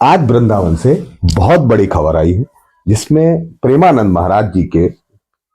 आज वृंदावन से बहुत बड़ी खबर आई है, जिसमें प्रेमानंद महाराज जी के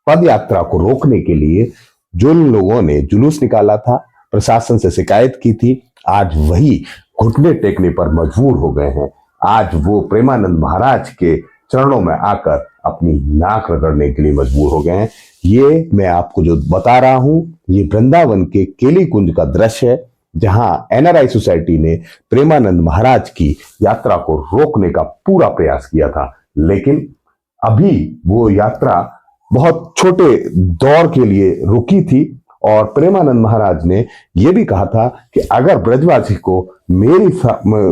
पद यात्रा को रोकने के लिए जो लोगों ने जुलूस निकाला था, प्रशासन से शिकायत की थी, आज वही घुटने टेकने पर मजबूर हो गए हैं। आज वो प्रेमानंद महाराज के चरणों में आकर अपनी नाक रगड़ने के लिए मजबूर हो गए हैं। ये मैं आपको जो बता रहा हूं, ये वृंदावन के केली कुंज का दृश्य है, जहां एनआरआई सोसाइटी ने प्रेमानंद महाराज की यात्रा को रोकने का पूरा प्रयास किया था। लेकिन अभी वो यात्रा बहुत छोटे दौर के लिए रुकी थी और प्रेमानंद महाराज ने यह भी कहा था कि अगर ब्रजवासी को मेरी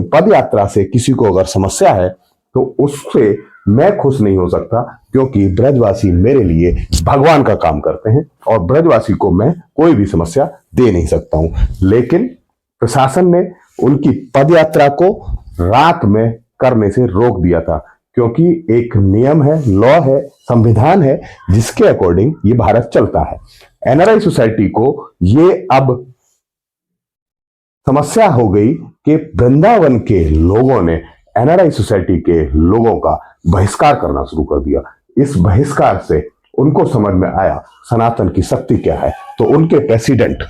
पद यात्रा से किसी को अगर समस्या है तो उससे मैं खुश नहीं हो सकता, क्योंकि ब्रजवासी मेरे लिए भगवान का काम करते हैं और ब्रजवासी को मैं कोई भी समस्या दे नहीं सकता हूं। लेकिन प्रशासन ने उनकी पद यात्रा को रात में करने से रोक दिया था, क्योंकि एक नियम है, लॉ है, संविधान है, जिसके अकॉर्डिंग ये भारत चलता है। एनआरआई सोसाइटी को ये अब समस्या हो गई कि वृंदावन के लोगों ने एनआरआई सोसाइटी के लोगों का बहिष्कार करना शुरू कर दिया। इस बहिष्कार से उनको समझ में आया सनातन की शक्ति क्या है, तो उनके प्रेसिडेंट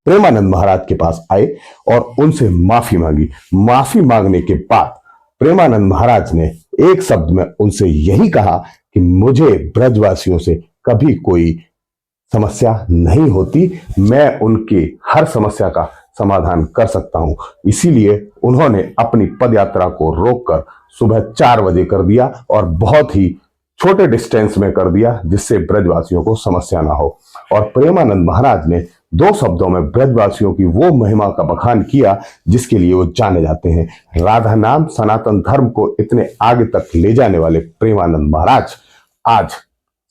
प्रेमानंद महाराज के पास आए और उनसे माफी मांगी। माफी मांगने के बाद प्रेमानंद महाराज ने एक शब्द में उनसे यही कहा कि मुझे ब्रजवासियों से कभी कोई समस्या नहीं होती, मैं उनकी हर समस्या का समाधान कर सकता हूं। इसीलिए उन्होंने अपनी पदयात्रा को रोककर सुबह 4 बजे कर दिया और बहुत ही छोटे डिस्टेंस में कर दिया, जिससे ब्रजवासियों को समस्या ना हो। और प्रेमानंद महाराज ने 2 शब्दों में ब्रजवासियों की वो महिमा का बखान किया जिसके लिए वो जाने जाते हैं। राधा नाम सनातन धर्म को इतने आगे तक ले जाने वाले प्रेमानंद महाराज आज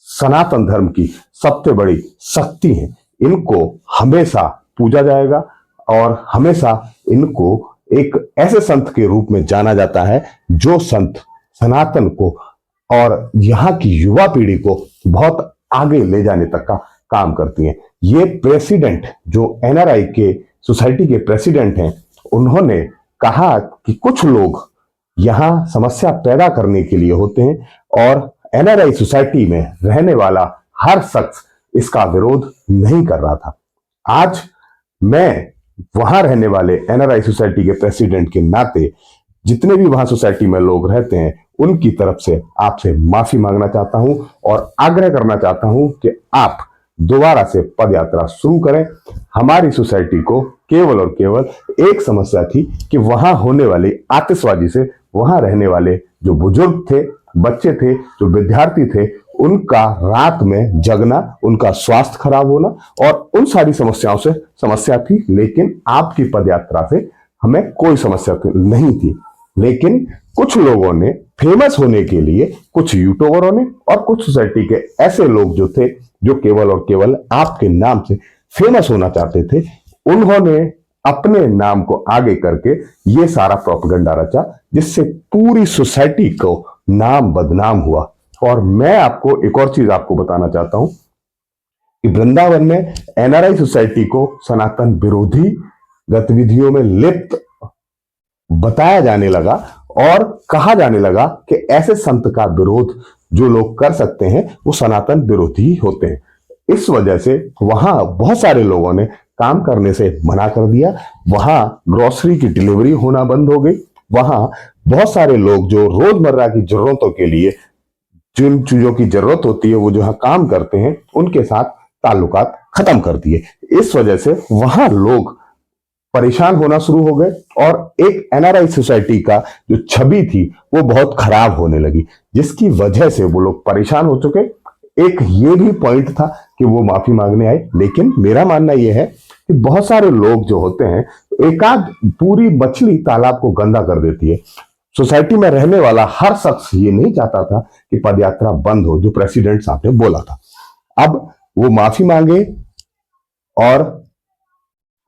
सनातन धर्म की सबसे बड़ी शक्ति हैं। इनको हमेशा पूजा जाएगा और हमेशा इनको एक ऐसे संत के रूप में जाना जाता है जो संत सनातन को और यहाँ की युवा पीढ़ी को बहुत आगे ले जाने तक का काम करती हैं। ये प्रेसिडेंट जो एनआरआई के सोसाइटी के प्रेसिडेंट हैं, उन्होंने कहा कि कुछ लोग यहाँ समस्या पैदा करने के लिए होते हैं और एनआरआई सोसाइटी में रहने वाला हर शख्स इसका विरोध नहीं कर रहा था। आज मैं वहां रहने वाले एनआरआई सोसाइटी के प्रेसिडेंट के नाते जितने भी वहां सोसाइटी में लोग रहते हैं, उनकी तरफ से आपसे माफी मांगना चाहता हूं और आग्रह करना चाहता हूं कि आप दोबारा से पदयात्रा शुरू करें। हमारी सोसाइटी को केवल और केवल एक समस्या थी कि वहां होने वाली आतिशबाजी से वहां रहने वाले जो बुजुर्ग थे, बच्चे थे, जो विद्यार्थी थे, उनका रात में जगना, उनका स्वास्थ्य खराब होना और उन सारी समस्याओं से समस्या थी। लेकिन आपकी पदयात्रा से हमें कोई समस्या नहीं थी। लेकिन कुछ लोगों ने फेमस होने के लिए, कुछ यूट्यूबरों ने और कुछ सोसाइटी के ऐसे लोग जो थे, जो केवल और केवल आपके नाम से फेमस होना चाहते थे, उन्होंने अपने नाम को आगे करके ये सारा प्रोपेगेंडा रचा, जिससे पूरी सोसाइटी को नाम बदनाम हुआ। और मैं आपको एक और चीज आपको बताना चाहता हूं कि वृंदावन में एनआरआई सोसाइटी को सनातन विरोधी गतिविधियों में लिप्त बताया जाने लगा और कहा जाने लगा कि ऐसे संत का विरोध जो लोग कर सकते हैं वो सनातन विरोधी होते हैं। इस वजह से वहां बहुत सारे लोगों ने काम करने से मना कर दिया। वहां ग्रोसरी की डिलीवरी होना बंद हो गई। वहां बहुत सारे लोग जो रोजमर्रा की जरूरतों के लिए जिन चीजों की जरूरत होती है वो जो काम करते हैं, उनके साथ ताल्लुकात खत्म कर दिए। इस वजह से वहां लोग परेशान होना शुरू हो गए और एक एनआरआई सोसाइटी का जो छवि थी वो बहुत खराब होने लगी, जिसकी वजह से वो लोग परेशान हो चुके। एक ये भी पॉइंट था कि वो माफी मांगने आए। लेकिन मेरा मानना यह है कि बहुत सारे लोग जो होते हैं, एकाध पूरी मछली तालाब को गंदा कर देती है। सोसाइटी में रहने वाला हर शख्स ये नहीं चाहता था कि पदयात्रा बंद हो, जो प्रेसिडेंट साहब ने बोला था। अब वो माफी मांगे और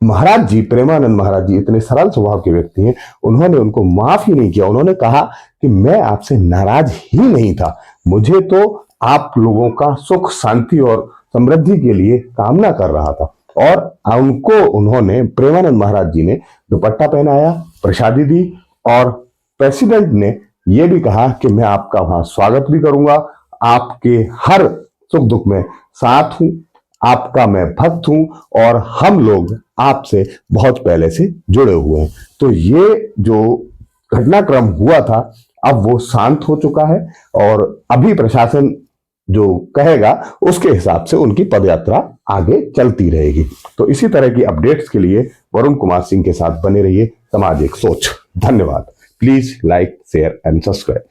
महाराज जी, प्रेमानंद महाराज जी इतने सरल स्वभाव के व्यक्ति हैं, उन्होंने उनको माफ ही नहीं किया। उन्होंने कहा कि मैं आपसे नाराज ही नहीं था, मुझे तो आप लोगों का सुख, शांति और समृद्धि के लिए कामना कर रहा था। और उनको उन्होंने, प्रेमानंद महाराज जी ने दुपट्टा पहनाया, प्रसादी दी और प्रेसिडेंट ने यह भी कहा कि मैं आपका वहां स्वागत भी करूंगा, आपके हर सुख दुख में साथ हूं, आपका मैं भक्त हूं और हम लोग आपसे बहुत पहले से जुड़े हुए हैं। तो ये जो घटनाक्रम हुआ था अब वो शांत हो चुका है और अभी प्रशासन जो कहेगा उसके हिसाब से उनकी पदयात्रा आगे चलती रहेगी। तो इसी तरह की अपडेट्स के लिए वरुण कुमार सिंह के साथ बने रहिए समाज एक सोच। धन्यवाद। Please like share and subscribe.